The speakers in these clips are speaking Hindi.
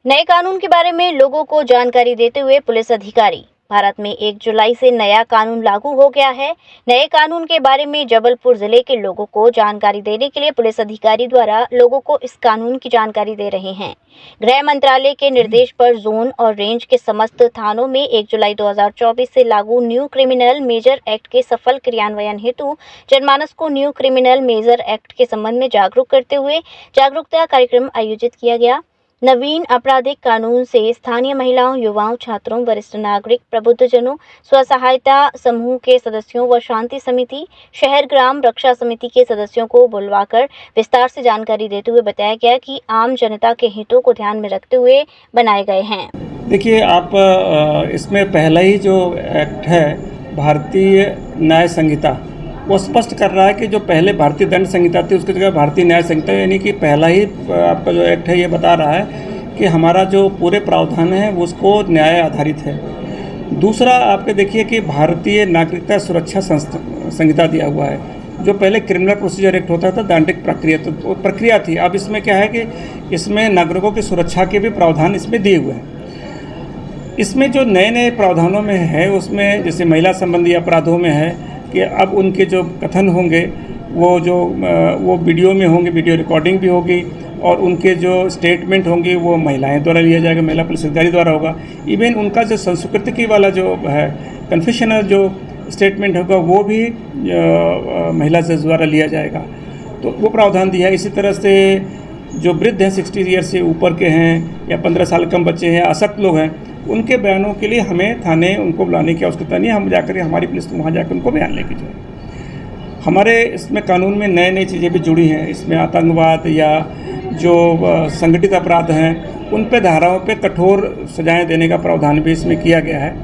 नए कानून के बारे में लोगों को जानकारी देते हुए पुलिस अधिकारी। भारत में 1 जुलाई से नया कानून लागू हो गया है। नए कानून के बारे में जबलपुर जिले के लोगों को जानकारी देने के लिए पुलिस अधिकारी द्वारा लोगों को इस कानून की जानकारी दे रहे हैं। गृह मंत्रालय के निर्देश पर जोन और रेंज के समस्त थानों में 1 जुलाई 2024 से लागू न्यू क्रिमिनल मेजर एक्ट के सफल क्रियान्वयन हेतु जनमानस को न्यू क्रिमिनल मेजर एक्ट के संबंध में जागरूक करते हुए जागरूकता कार्यक्रम आयोजित किया गया। नवीन आपराधिक कानून से स्थानीय महिलाओं, युवाओं, छात्रों, वरिष्ठ नागरिक, प्रबुद्धजनों, स्व सहायता समूह के सदस्यों व शांति समिति, शहर ग्राम रक्षा समिति के सदस्यों को बुलवाकर विस्तार से जानकारी देते हुए बताया गया कि आम जनता के हितों को ध्यान में रखते हुए बनाए गए हैं। देखिए, आप इसमें पहला ही जो एक्ट है भारतीय न्याय संहिता, वो स्पष्ट कर रहा है कि जो पहले भारतीय दंड संहिता थी उसकी जगह भारतीय न्याय संहिता, यानी कि पहला ही आपका जो एक्ट है ये बता रहा है कि हमारा जो पूरे प्रावधान है उसको न्याय आधारित है। दूसरा, आपके देखिए कि भारतीय नागरिकता सुरक्षा संहिता दिया हुआ है। जो पहले क्रिमिनल प्रोसीजर एक्ट होता था, दंडिक प्रक्रिया, तो वो प्रक्रिया थी। अब इसमें क्या है कि इसमें नागरिकों की सुरक्षा के भी प्रावधान इसमें दिए हुए हैं। इसमें जो नए नए प्रावधानों में है उसमें जैसे महिला संबंधी अपराधों में है कि अब उनके जो कथन होंगे वो वीडियो में होंगे, वीडियो रिकॉर्डिंग भी होगी, और उनके जो स्टेटमेंट होंगे वो महिलाएं द्वारा लिया जाएगा, महिला पुलिस अधिकारी द्वारा होगा। इवन उनका जो संस्कृति वाला जो है कन्फेशनल जो स्टेटमेंट होगा वो भी महिला जज द्वारा लिया जाएगा, तो वो प्रावधान दिया है। इसी तरह से जो वृद्ध हैं, 60 ईयर से ऊपर के हैं या 15 साल कम बच्चे हैं, आसक्त लोग हैं, उनके बयानों के लिए हमें थाने उनको बुलाने की आवश्यकता नहीं है। हम जाकर हमारी पुलिस वहाँ जाकर उनको बयान लेके जाए। हमारे इसमें कानून में नई नई चीज़ें भी जुड़ी हैं। इसमें आतंकवाद या जो संगठित अपराध हैं उन पे धाराओं पे कठोर सजाएं देने का प्रावधान भी इसमें किया गया है।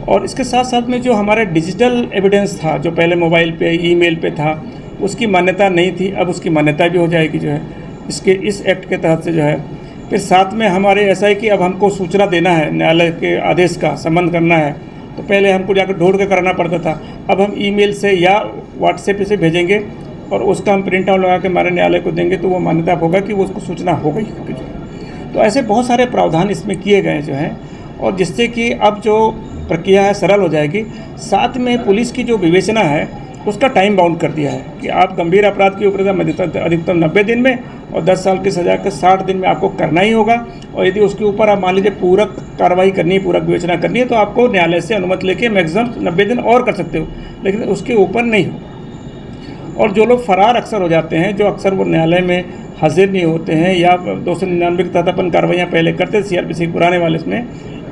और इसके साथ साथ में जो हमारे डिजिटल एविडेंस था, जो पहले मोबाइल पे, ईमेल पे था, उसकी मान्यता नहीं थी, अब उसकी मान्यता भी हो जाएगी जो है इस एक्ट के तहत से जो है। फिर साथ में हमारे ऐसा है कि अब हमको सूचना देना है, न्यायालय के आदेश का संबंध करना है, तो पहले हमको जाकर ढूंढ के कराना पड़ता था। अब हम ईमेल से या व्हाट्सएप से भेजेंगे और उसका हम प्रिंट आउट लगा के हमारे न्यायालय को देंगे तो वो मान्यता होगा कि वो उसको सूचना हो गई होगी जो है। तो ऐसे बहुत सारे प्रावधान इसमें किए गए जो हैं, और जिससे कि अब जो प्रक्रिया है सरल हो जाएगी। साथ में पुलिस की जो विवेचना है उसका टाइम बाउंड कर दिया है कि आप गंभीर अपराध के ऊपर अधिकतम 90 दिन में और 10 साल की सज़ा के 60 दिन में आपको करना ही होगा। और यदि उसके ऊपर आप मान लीजिए पूरक कार्रवाई करनी है, पूरक विवेचना करनी है, तो आपको न्यायालय से अनुमति लेके मैक्सिमम 90 दिन और कर सकते हो, लेकिन उसके ऊपर नहीं हो। और जो लोग फरार अक्सर हो जाते हैं, जो अक्सर वो न्यायालय में हाजिर नहीं होते हैं या 299 के तहत अपन कार्रवाइयाँ पहले करते थे CRPC पुराने वाले इसमें,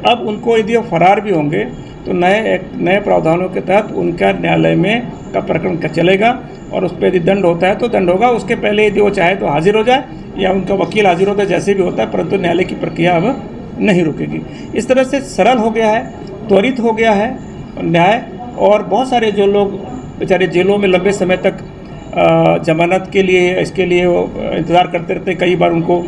अब उनको यदि वो फरार भी होंगे तो नए प्रावधानों के तहत उनका न्यायालय में का प्रकरण का चलेगा, और उस पर यदि दंड होता है तो दंड होगा। उसके पहले यदि वो चाहे तो हाजिर हो जाए या उनका वकील हाजिर होता है, जैसे भी होता है, परंतु न्यायालय की प्रक्रिया अब नहीं रुकेगी। इस तरह से सरल हो गया है, त्वरित हो गया है न्याय। और बहुत सारे जो लोग बेचारे जेलों में लंबे समय तक जमानत के लिए, इसके लिए वो इंतज़ार करते रहते, कई बार उनको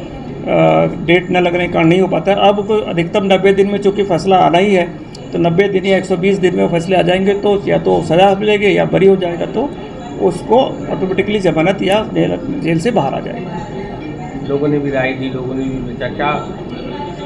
डेट न लगने के कारण नहीं हो पाता है। अब अधिकतम 90 दिन में चूँकि फैसला आना ही है, तो 90 दिन या 120 दिन में वो फैसले आ जाएंगे, तो या तो सज़ा मिलेगी या बरी हो जाएगा, तो उसको ऑटोमेटिकली जमानत या जेल से बाहर आ जाएगा। लोगों ने भी राय दी, लोगों ने भी बेचा क्या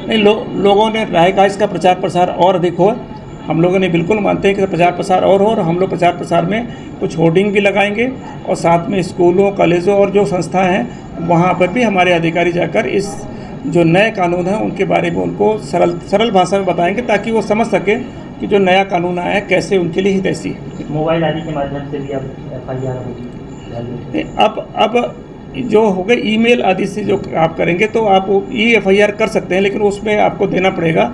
नहीं, लोगों ने राय का इसका प्रचार प्रसार और अधिक हो। हम लोगों ने बिल्कुल मानते हैं कि प्रचार प्रसार और हो, और हम लोग प्रचार प्रसार में कुछ होर्डिंग भी लगाएंगे, और साथ में स्कूलों, कॉलेजों और जो संस्थाएं हैं वहाँ पर भी हमारे अधिकारी जाकर इस जो नए कानून हैं उनके बारे में उनको सरल भाषा में बताएंगे, ताकि वो समझ सके कि जो नया कानून आया है कैसे उनके लिए हितैषी है। मोबाइल आदि के माध्यम से भी अब FIR होगी। अब जो हो गए ईमेल आदि से जो आप करेंगे तो आप FIR कर सकते हैं, लेकिन उसमें आपको देना पड़ेगा।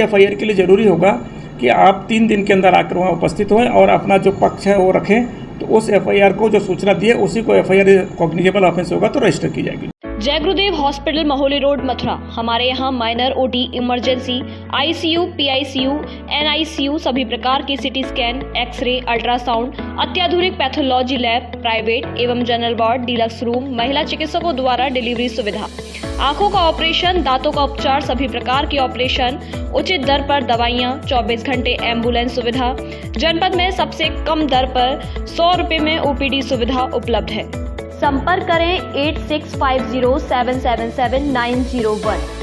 FIR के लिए ज़रूरी होगा कि आप 3 दिन के अंदर आकर वहाँ उपस्थित हों और अपना जो पक्ष है वो रखें, तो उस FIR को जो सूचना दी है उसी को FIR कॉग्निजेबल ऑफेंस होगा तो रजिस्टर की जाएगी। जय गुरुदेव हॉस्पिटल, महोली रोड, मथुरा। हमारे यहाँ minor, OT, emergency, ICU, PICU, NICU, सभी प्रकार की CT स्कैन, एक्सरे, अल्ट्रासाउंड, अत्याधुनिक पैथोलॉजी लैब, प्राइवेट एवं जनरल वार्ड, डिलक्स रूम, महिला चिकित्सकों द्वारा डिलीवरी सुविधा, आंखों का ऑपरेशन, दांतों का उपचार, सभी प्रकार की ऑपरेशन, उचित दर पर दवाइयाँ, 24 घंटे एम्बुलेंस सुविधा। जनपद में सबसे कम दर पर 100 रुपए में OPD सुविधा उपलब्ध है। संपर्क करें 8650777901।